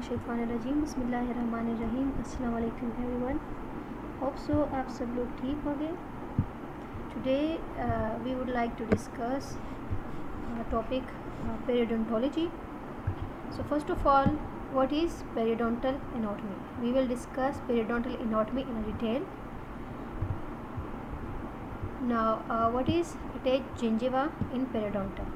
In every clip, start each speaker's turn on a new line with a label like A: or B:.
A: बिस्मिल्लाहिर्रहमानिर्रहीम बिस्मिल्लाहिर्रहमानिर्रहीम अस्सलाम वालेकुम एवरीवन। होप सो आप सब लोग ठीक हो गए। Today we would like to discuss topic periodontology. So first of all, what is periodontal anatomy? We will discuss periodontal anatomy in detail. Now what is attached gingiva in periodontal?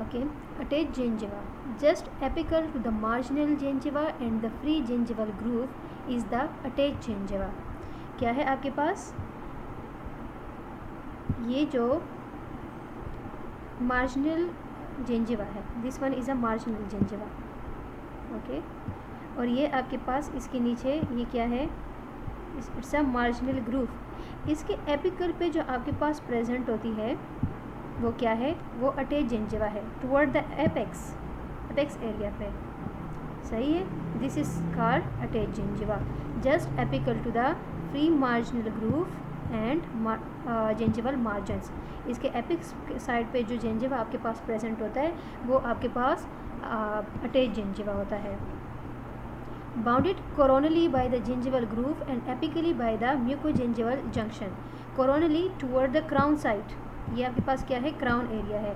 A: Okay, attached gingiva just apical to the marginal gingiva and the free gingival groove is the attached gingiva. क्या है आपके पास? ये जो marginal gingiva है, this one is a marginal gingiva. Okay, और ये आपके पास इसके नीचे ये क्या है? It's a marginal groove. इसके एपिकल पे जो आपके पास प्रेजेंट होती है वो क्या है? वो अटैच जिंजिवा है टुवर्ड द एपेक्स एरिया पे. सही है. This is called attach gingiva just apical to the free marginal groove and gingival margins. इसके एपिक्स साइड पे जो जिंजिवा आपके पास प्रेजेंट होता है वो आपके पास अटैच जिंजिवा होता है. Bounded coronally by the gingival groove and apically by the mucogingival junction. Coronally toward the crown side. ये आपके पास क्या है? क्राउन एरिया है.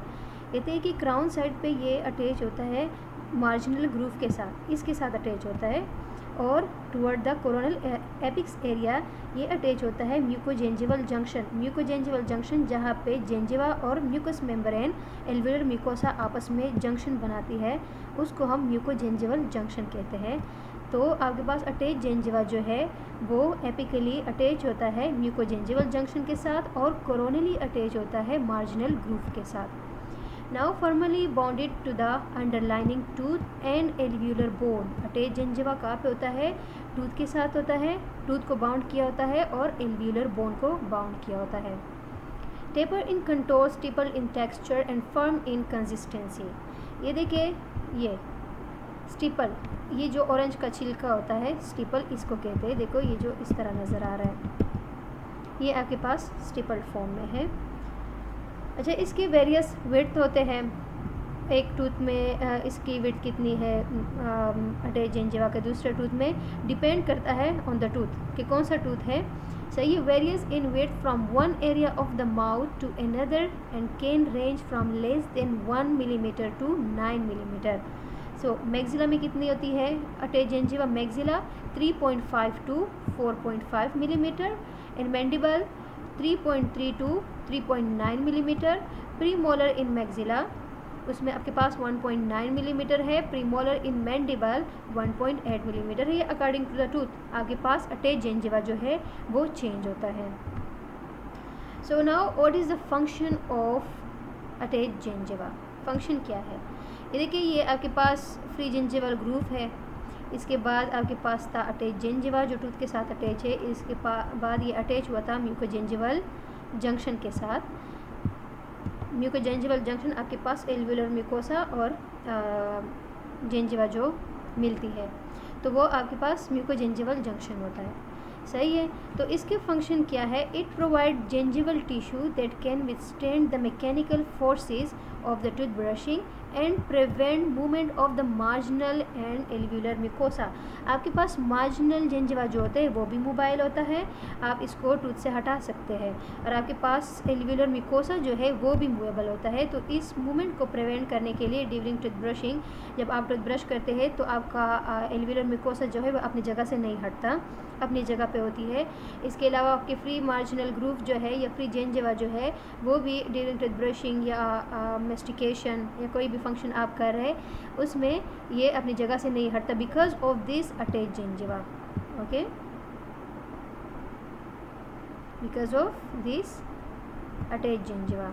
A: कहते हैं कि क्राउन साइड पे ये अटैच होता है मार्जिनल ग्रूव के साथ, इसके साथ अटैच होता है. और toward the coronal apex area ये अटैच होता है म्यूकोजेंजिवल जंक्शन. म्यूकोजेंजिवल जंक्शन जहाँ पे जेंजिवा और म्यूकस मेम्ब्रेन एल्वियोलर म्यूकोसा आपस में जंक्शन बनाती है उसको हम म्यूकोजेंजिवल जंक्शन कहते हैं. तो आपके पास अटैच जेंजिवा जो है वो एपिकली अटैच होता है म्यूकोजेंजिवल जंक्शन के साथ और कोरोनली अटैच होता है मार्जिनल ग्रूव के साथ. Now formally bonded to the underlining tooth and alveolar bone. Attach gingiva कहाँ पे होता है? टूथ के साथ होता है. टूथ को बाउंड किया होता है और एल्वियोलर बोन को बाउंड किया होता है. Taper in contour, steeple in texture and firm in consistency. ये देखिए, ये स्टिपल, ये जो ऑरेंज का छिलका होता है स्टिपल इसको कहते हैं. देखो ये जो इस तरह नज़र आ रहा है ये आपके पास स्टिपल फॉर्म में है. अच्छा, इसके वेरियस विड्थ होते हैं. एक टूथ में इसकी विड्थ कितनी है अटैच जिंजिवा के दूसरे टूथ में डिपेंड करता है ऑन द टूथ कि कौन सा टूथ है. सही. Varies in width from one area of the mouth to another and can range from less than 1 millimetre to 9 millimetre. So maxilla में कितनी होती है attach gingiva? Maxilla 3.5 to 4.5 millimetre and mandible 3.3 to 3.9 millimetre. Pre molar in maxilla उसमें आपके पास 1.9 millimetre है. Pre molar in mandible 1.8 millimetre है. ये अकॉर्डिंग टू द टूथ आपके पास अटैच जिंजिवा जो है वो चेंज होता है. So now what is the function of attach gingiva? Function क्या है? ये देखिए, ये आपके पास फ्री जिंजिवल ग्रूव है. इसके बाद आपके पास था अटैच जिंजिवा जो टूथ के साथ अटैच है. इसके बाद ये अटैच हुआ था म्यूकोजेंजिवल जंक्शन के साथ. म्यूकोजेंजिवल जंक्शन आपके पास एल्वियोलर म्यूकोसा और जिंजिवा जो मिलती है तो वो आपके पास म्यूकोजेंजिवल जंक्शन होता है. सही है. तो इसके फंक्शन क्या है? It provide gingival tissue that can withstand the mechanical forces of the tooth brushing and prevent movement of the marginal and alveolar mucosa. आपके पास मार्जिनल जिंजिवा जो होते हैं वो भी मोबाइल होता है, आप इसको टूथ से हटा सकते हैं. और आपके पास एल्वियोलर म्यूकोसा जो है वो भी मूवेबल होता है. तो इस मूवमेंट को प्रिवेंट करने के लिए ड्यूरिंग टूथ ब्रशिंग जब आप टूथ ब्रश करते हैं तो आपका एल्वियोलर म्यूकोसा जो है वो अपनी जगह से नहीं हटता, अपनी जगह पे होती है. इसके अलावा आपके फ्री मार्जिनल ग्रूव जो है या फ्री जिंजिवा जो है वो भी ड्यूरिंग टूथ ब्रशिंग या मेस्टिकेशन या कोई भी फंक्शन आप कर रहे हैं उसमें ये अपनी जगह से नहीं हटता because of this attach gingiva. Okay, because of this attach gingiva.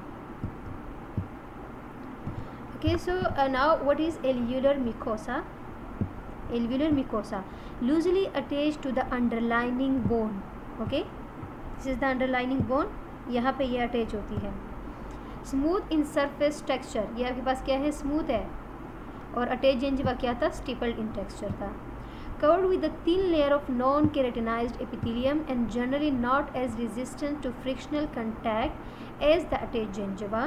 A: Okay, so now what is alveolar mucosa? Alveolar mucosa loosely attached to the underlining bone. Okay, this is the underlining bone. यहाँ पे ये attach होती है. Smooth in surface texture, ये आपके पास क्या है? Smooth है. और अटैच जिंजिवा क्या था? स्टिपल्ड इन टेक्सचर था. covered with a thin layer of non-keratinized epithelium and generally not as resistant to frictional contact as the attached gingiva.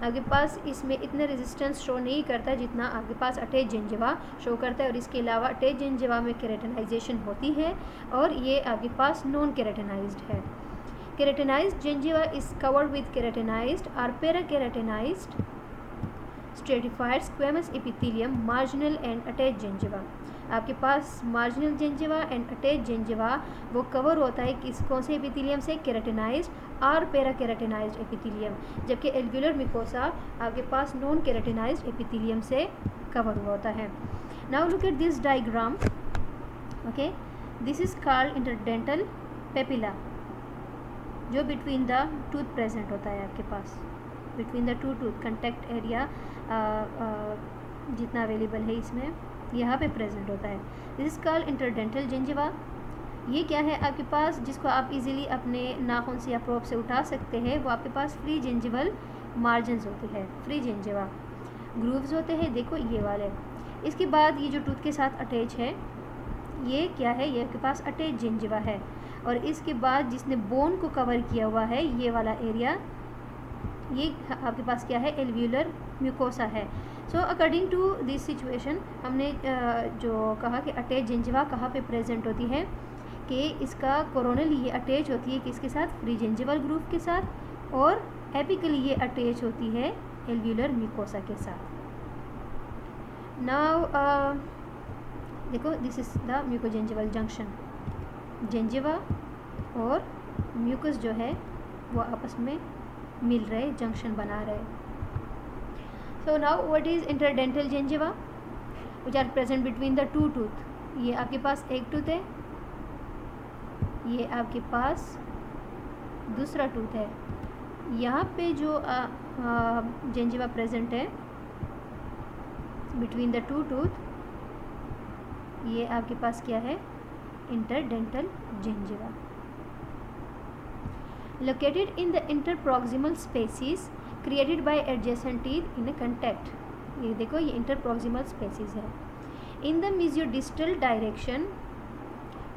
A: आपके पास इसमें इतना रेजिस्टेंस शो नहीं करता जितना आपके पास अटैच जिंजिवा शो करता है, और इसके अलावा अटैच जिंजिवा में केराटिनाइजेशन होती है और ये आपके पास नॉन केराटिनाइज्ड है. Keratinized gingiva is covered with keratinized और parakeratinized stratified squamous epithelium marginal and attach gingiva. आपके पास marginal gingiva and attach gingiva वो कवर होता है किस कौन से एपिथेलियम से, केराटिनाइज्ड और पैराकेराटिनाइज्ड एपिथेलियम, जबकि एल्व्यूलर मिकोसा आपके पास नॉन केराटिनाइज्ड एपिथेलियम से कवर हुआ होता है. Now look at this diagram. Okay, this is called interdental papilla, जो बिटवीन द टूथ प्रेजेंट होता है आपके पास, between the two tooth contact area जितना अवेलेबल है इसमें यहाँ पे प्रेजेंट होता है. This is called interdental gingiva. ये क्या है आपके पास, जिसको आप इजीली अपने नाखून से या प्रोब से उठा सकते हैं, वो आपके पास फ्री जिंजिवल मार्जिन्स होती है, फ्री जिंजिवा ग्रूव्स होते हैं, देखो ये वाले. इसके बाद ये जो टूथ के साथ अटैच है ये क्या है, ये आपके पास अटैच जिंजिवा है. और इसके बाद जिसने बोन को कवर किया हुआ है ये वाला एरिया, ये आपके पास क्या है, एल्व्यूलर म्यूकोसा है. So according to this situation हमने जो कहा कि अटैच जिंजिवा कहाँ पे प्रेजेंट होती है, कि इसका कोरोनली ये अटैच होती है किसके साथ, फ्री जिंजिवल ग्रूव के साथ, और एपिकली ये अटैच होती है एल्व्यूलर म्यूकोसा के साथ. नाउ देखो, दिस इज द म्यूकोजिंजिवल जंक्शन. जिंजिवा और म्यूकस जो है वो आपस में मिल रहे, जंक्शन बना रहे. So now what is interdental gingiva which are present between the two tooth. ये आपके पास एक टूथ है, ये आपके पास दूसरा टूथ है. यहाँ पे जो जिंजिवा प्रेजेंट है बिटवीन द टू टूथ, ये आपके पास क्या है, interdental जिंजिवा. Located in the interproximal spaces created by adjacent teeth in a contact. ये देखो, ये interproximal spaces है. In the mesiodistal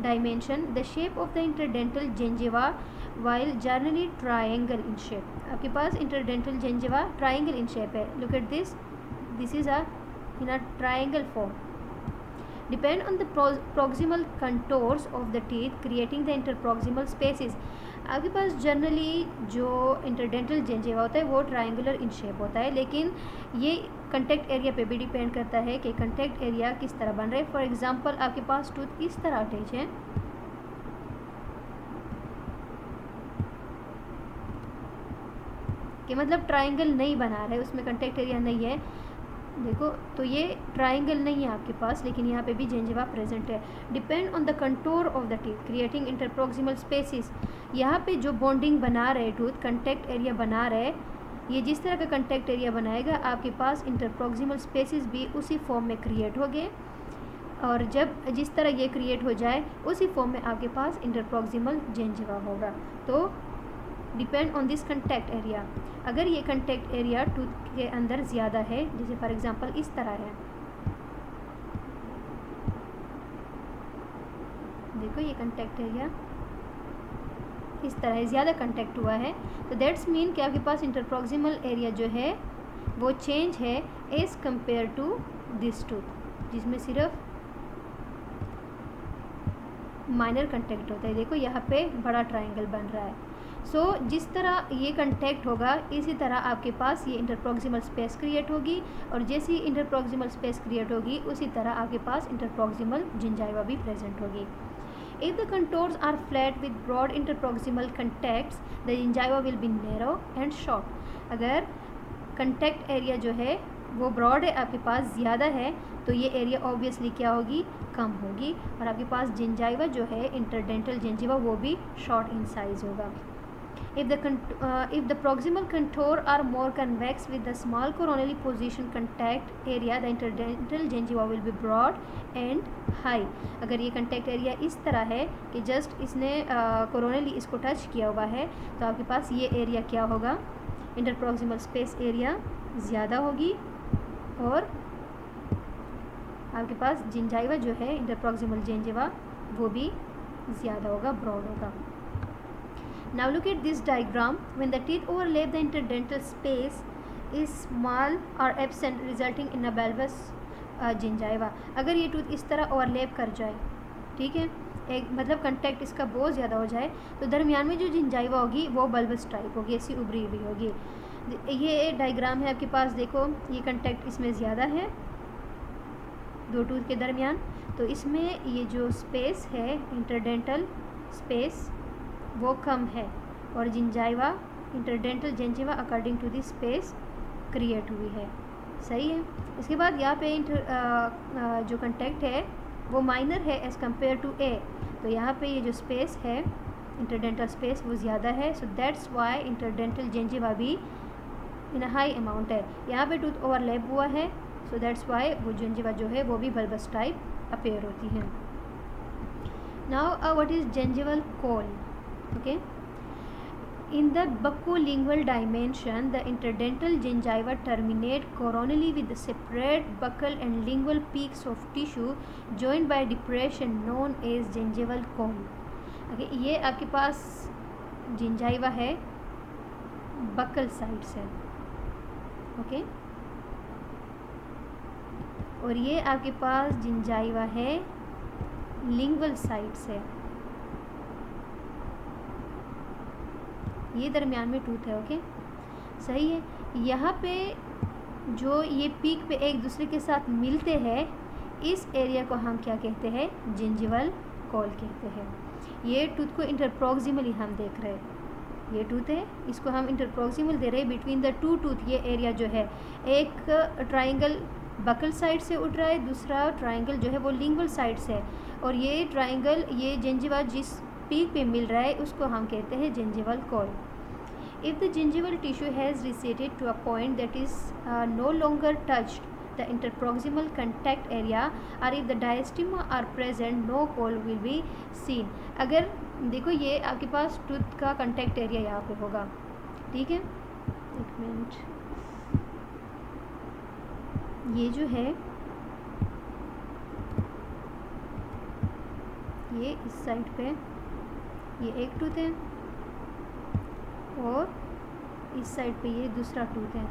A: dimension, the shape of the interdental gingiva while generally triangle in shape. आपके पास interdental gingiva triangle in shape है. Look at this. This is in a triangle form. Depend on the proximal contours of the teeth creating the interproximal spaces. आपके पास generally जो interdental जिंजिवा होता है वो triangular in shape होता है, लेकिन ये कंटेक्ट एरिया पे भी डिपेंड करता है कि कंटेक्ट एरिया किस तरह बन रहा है. फॉर एग्जांपल आपके पास टूथ इस तरह अटैच है, कि मतलब ट्रायंगल नहीं बना रहा है, उसमें कंटेक्ट एरिया नहीं है. देखो, तो ये ट्रायंगल नहीं है आपके पास, लेकिन यहाँ पे भी जिंजिवा प्रेजेंट है. Depend on the contour of the teeth creating interproximal spaces. यहाँ पे जो बॉन्डिंग बना रहे टूथ, कंटेक्ट एरिया बना रहे, ये जिस तरह का कंटेक्ट एरिया बनाएगा आपके पास इंटरप्रोक्सिमल स्पेसिस भी उसी फॉर्म में क्रिएट होंगे. और जब जिस तरह ये क्रिएट हो जाए उसी फॉर्म में आपके पास इंटरप्रोक्सिमल जिंजिवा होगा. तो depend on this contact area. अगर ये कंटेक्ट एरिया टूथ के अंदर ज़्यादा है, जैसे फॉर एग्जांपल इस तरह है, देखो ये कंटेक्ट एरिया इस तरह है, ज़्यादा कंटेक्ट हुआ है, तो दैट्स मीन कि आपके पास इंटरप्रोक्सिमल एरिया जो है वो चेंज है as compare to this tooth, जिसमें सिर्फ माइनर कंटेक्ट होता है. देखो यहाँ पे बड़ा ट्रायंगल बन रहा है. सो जिस तरह ये कंटेक्ट होगा इसी तरह आपके पास ये इंटरप्रोक्सिमल स्पेस क्रिएट होगी, और जैसी इंटरप्रोक्सिमल स्पेस क्रिएट होगी उसी तरह आपके पास इंटरप्रोक्सिमल जिंजाइवा भी प्रेजेंट होगी. If the contours are flat with broad interproximal contacts, the gingiva will be narrow and short. अगर कंटेक्ट एरिया जो है वो ब्रॉड है, आपके पास ज़्यादा है, तो ये एरिया ऑब्वियसली क्या होगी, कम होगी, और आपके पास जिंजाइवा जो है इंटरडेंटल जिंजिवा वो भी शॉर्ट इन साइज होगा. If the proximal contour are more convex with the small coronally position contact area, the interdental gingiva will be broad and high. अगर ये contact area इस तरह है कि जस्ट इसने coronally इसको टच किया हुआ है, तो आपके पास ये एरिया क्या होगा, इंटरप्रोक्सिमल स्पेस एरिया ज़्यादा होगी और आपके पास जिंजाइवा जो है इंटरप्रॉक्सिमल जिंजिवा वो भी ज़्यादा होगा, ब्रॉड होगा। Now look at this diagram. When the teeth overlap, the interdental space is small or absent, resulting in a bulbous gingiva. अगर ये टूथ इस तरह ओवरलैप कर जाए, ठीक है, एक मतलब कंटेक्ट इसका बहुत ज़्यादा हो जाए, तो दरमियान में जो जिंजाइवा होगी वो बल्बस टाइप होगी, ऐसी उभरी हुई होगी। ये डायग्राम है आपके पास, देखो ये कंटेक्ट इसमें ज़्यादा है दो टूथ के दरमियान, तो इसमें ये जो स्पेस है इंटरडेंटल स्पेस वो कम है, और gingiva interdental gingiva according to the space create हुई है। सही है। इसके बाद यहाँ पे जो कंटेक्ट है वो माइनर है एज़ कम्पेयर टू ए, तो यहाँ पे ये जो स्पेस है इंटरडेंटल स्पेस वो ज़्यादा है, सो दैट्स वाई इंटरडेंटल जिंजिवा भी इन हाई अमाउंट है। यहाँ पे टूथ ओवरलैप हुआ है, सो दैट्स वाई वो जिंजिवा जो है वो भी बल्बस टाइप अपेयर होती है। Now what is gingival call? Okay, in the buccolingual dimension, the interdental gingiva terminate coronally with the separate buccal and lingual peaks of tissue joined by depression known as gingival cone. Okay, ये आपके पास gingiva है buckle side से, okay, और ये आपके पास gingiva है lingual side से, ये दरमियान में टूथ है, ओके, सही है। यहाँ पे जो ये पीक पे एक दूसरे के साथ मिलते हैं, इस एरिया को हम क्या कहते हैं? जिंजिवल कॉल कहते हैं। ये टूथ को इंटरप्रॉक्सिमली हम देख रहे हैं, ये टूथ है, इसको हम इंटरप्रॉक्सिमल दे रहे हैं बिटवीन द टू टूथ। ये एरिया जो है, एक ट्राइंगल बकल साइड से उठ रहा है, दूसरा ट्राइंगल जो है वो लिंगुअल साइड से है, और ये ट्राइंगल, ये जिंजिवा जिस पीक पे मिल रहा है उसको हम कहते हैं gingival col. If the gingival tissue has receded to a point that is no longer touched the interproximal contact area, और if the diastema are present, no col will be seen. अगर देखो ये आपके पास टूथ का contact area यहाँ पे होगा, ठीक है, एक मिनट, ये जो है ये इस साइड पे ये एक टूथ है, और इस साइड पे ये दूसरा टूथ है,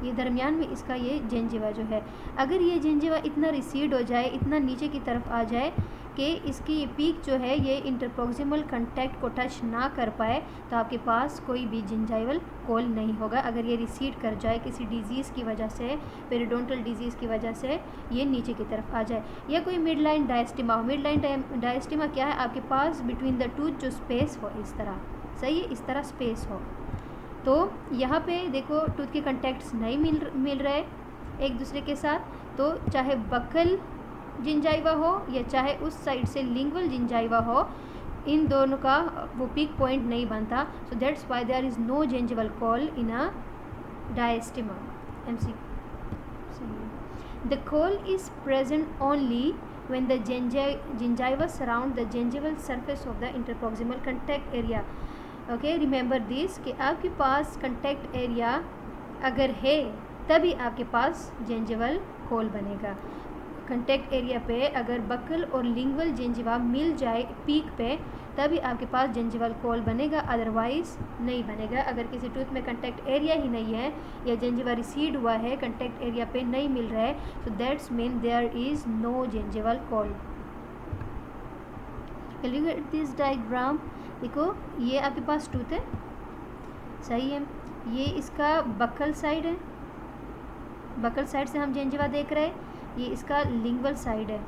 A: ये दरमियान में इसका ये जिंजिवा जो है। अगर ये जिंजिवा इतना रिसीड हो जाए, इतना नीचे की तरफ आ जाए कि इसकी ये पीक जो है ये इंटरप्रॉक्सिमल कंटैक्ट को टच ना कर पाए, तो आपके पास कोई भी जिंजाइवल कॉल नहीं होगा। अगर ये रिसीड कर जाए किसी डिजीज़ की वजह से, पेरिडोंटल डिजीज़ की वजह से ये नीचे की तरफ आ जाए, या कोई मिड लाइन डायस्टिमा हो। मिड लाइन डायस्टिमा क्या है? आपके पास बिटवीन द टूथ जो स्पेस हो, इस तरह, सही है, इस तरह स्पेस हो, तो यहाँ पे देखो टूथ के कंटैक्ट्स नहीं मिल रहे एक दूसरे के साथ, तो चाहे बकल जिंजाइवा हो या चाहे उस साइड से लिंगुअल जिंजाइवा हो, इन दोनों का वो पीक पॉइंट नहीं बनता, so that's why there is no gingival col in a diastema. MC, the col is present only when the gingiva surround the gingival surface of the interproximal contact area. Okay, remember this कि आपके पास contact area अगर है तभी आपके पास gingival call बनेगा। Contact area पे अगर बकल और लिंगुअल जिंजिवा मिल जाए पीक पे, तभी आपके पास जिंजिवल कॉल बनेगा, अदरवाइज नहीं बनेगा। अगर किसी टूथ में कंटैक्ट एरिया ही नहीं है या जिंजिवा रिसीड हुआ है, कंटैक्ट एरिया पे नहीं मिल रहा है, so that's mean there is no gingival col. Look at this diagram, देखो ये आपके पास टूथ है, सही है, ये इसका बकल साइड है, बकल साइड से हम जिंजिवा देख रहे हैं, ये इसका लिंगुअल साइड है,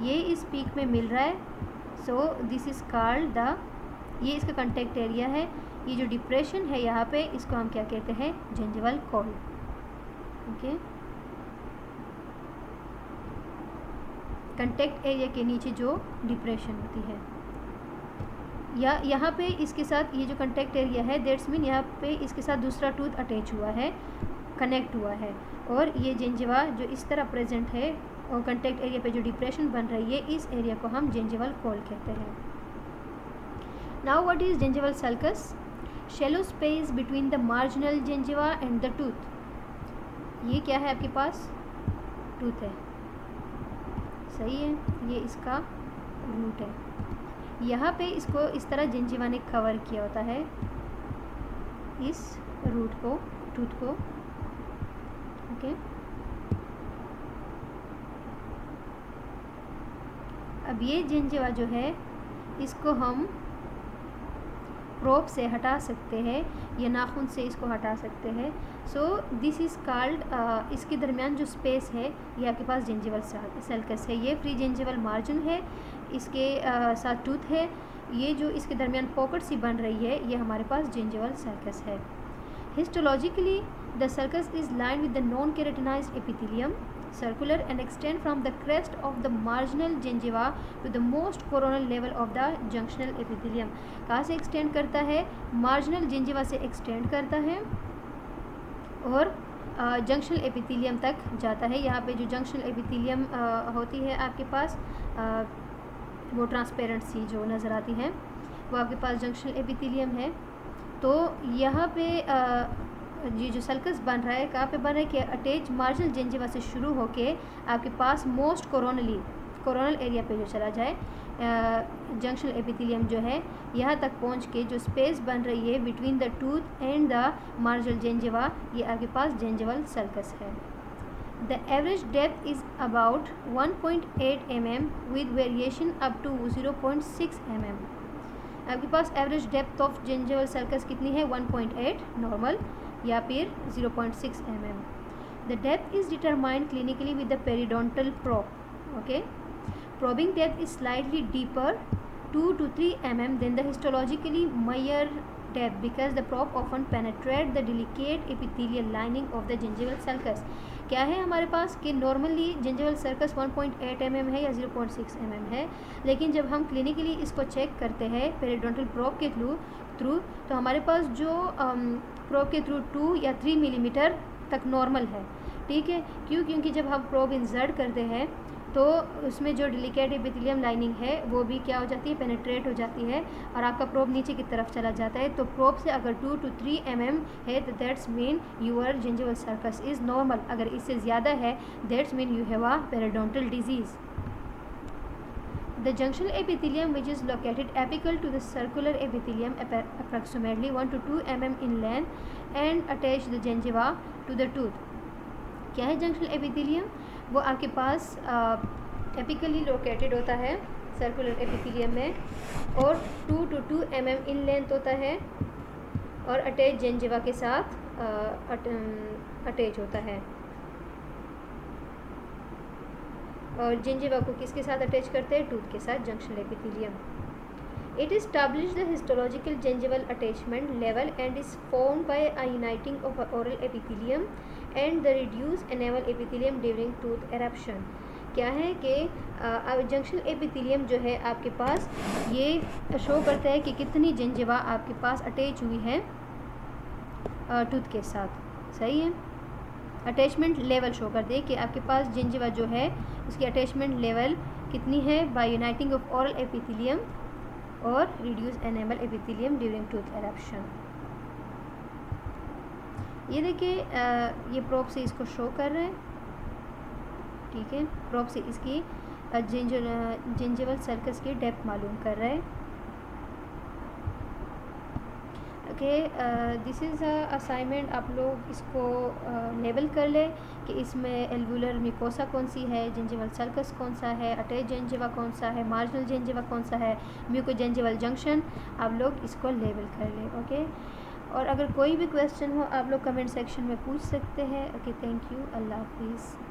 A: ये इस पीक में मिल रहा है, so this is called the, ये इसका कंटैक्ट एरिया है, ये जो डिप्रेशन है यहाँ पे इसको हम क्या कहते हैं? Gingival call. Okay, contact area के नीचे जो डिप्रेशन होती है, या यहाँ पे इसके साथ ये जो कंटैक्ट एरिया है, दैट्स मीन यहाँ पे इसके साथ दूसरा टूथ अटैच हुआ है, कनेक्ट हुआ है, और ये जिंजिवा जो इस तरह प्रेजेंट है और कंटैक्ट एरिया पे जो डिप्रेशन बन रही है, इस एरिया को हम जिंजिवल कॉल कहते हैं। Now what is gingival sulcus? Shallow space between the marginal gingiva and the tooth. ये क्या है? आपके पास टूथ है, सही है, ये इसका रूट है। यहाँ पे इसको इस तरह जिंजिवा ने कवर किया होता है, इस रूट को, टूथ को। ओके, अब ये जिंजिवा जो है इसको हम प्रोब से हटा सकते हैं या नाखून से इसको हटा सकते हैं। सो दिस इज़ कॉल्ड, इसके दरमियान जो स्पेस है ये आपके पास जिंजिवल सल्कस है। ये फ्री जिंजिवल मार्जिन है, इसके साथ टूथ है। ये जो इसके दरमियान पॉकेट सी बन रही है ये हमारे पास जिंजिवल सल्कस है। Histologically the sulcus is lined with the non keratinized epithelium, circular and extend from the crest of the marginal gingiva to the most coronal level of the junctional epithelium। कहाँ से extend करता है? Marginal जिंजिवा से extend करता है और junctional epithelium तक जाता है। यहाँ पे जो जंक्शनल एपिथेलियम होती है आपके पास, वो ट्रांसपेरेंट सी जो नज़र आती है वो आपके पास जंक्शनल एपिथेलियम है। तो यहाँ पे ये जो सल्कस बन रहा है कहाँ पे बन रहा है कि अटैच मार्जिनल जिंजिवा से शुरू होके आपके पास मोस्ट कोरोनल एरिया पे जो चला जाए, जंक्शनल एपिथेलियम जो है यहाँ तक पहुँच के जो स्पेस बन रही है between the tooth and the marginal gingiva, ये आपके पास जिंजिवल सल्कस है। The average depth is about 1.8 mm with variation up to 0.6 mm। आपके पास average depth of gingival sulcus कितनी है? 1.8 नॉर्मल या फिर 0.6 mm। The depth is determined clinically with the periodontal probe. Okay, probing depth is slightly deeper 2 to 3 mm than the histologically measured depth because the probe often penetrate the delicate epithelial lining of the gingival sulcus। क्या है हमारे पास कि normally gingival circus 1.8 mm है या 0.6 mm है, लेकिन जब हम क्लिनिकली इसको चेक करते हैं पेरिडोंटल प्रोब के थ्रू तो हमारे पास जो प्रोब के थ्रू 2 या 3 मिलीमीटर तक नॉर्मल है। ठीक है, क्योंकि जब हम प्रोब इंसर्ट करते हैं तो उसमें जो डिलिकेट एपिथेलियम लाइनिंग है वो भी क्या हो जाती है? पेनिट्रेट हो जाती है और आपका प्रोब नीचे की तरफ चला जाता है। तो प्रोब से अगर 2 to 3 mm है तो that's mean your gingival circus is normal. अगर इससे ज़्यादा है that's mean you have a periodontal disease. The junctional epithelium, which is located apical to the circular epithelium, approximately 1 to 2 mm in length, and attach the gingiva to the tooth। क्या है junctional epithelium? वो आपके पास एपिकली located होता है circular epithelium में और 2 to 2 mm in length होता है और अटैच जिंजिवा के साथ अटैच होता है। और जिंजिवा को किसके साथ अटैच करते हैं? टूथ के साथ, junctional epithelium. It establishes the histological gingival attachment level and is formed by a uniting of oral epithelium and the reduced enamel epithelium during tooth eruption। क्या है कि जंक्शनल एपिथेलियम जो है आपके पास ये शो करता है कि कितनी जिंजिवा आपके पास अटैच हुई है टूथ के साथ। सही है, अटैचमेंट लेवल शो कर दे कि आपके पास जिंजिवा जो है उसकी अटैचमेंट लेवल कितनी है by uniting of oral epithelium और reduce enamel epithelium during tooth eruption. ये देखिए ये प्रोब से इसको शो कर रहे हैं। ठीक है, प्रोब से इसकी जिंजिवल सर्कस की डेप्थ मालूम कर रहे हैं। Okay, this is assignment. आप लोग इसको लेबल कर लें कि इसमें एल्वुलर मिकोसा कौन सी है, जिंजिवल सर्कस कौन सा है, अटैच जिंजिवा कौन सा है, मार्जिनल जिंजिवा कौन सा है, म्यूकोजिंजिवल जंक्शन। आप लोग इसको लेबल कर लें। ओके, और अगर कोई भी क्वेश्चन हो आप लोग कमेंट सेक्शन में पूछ सकते हैं। ओके, थैंक यू, अल्लाह हाफिज़।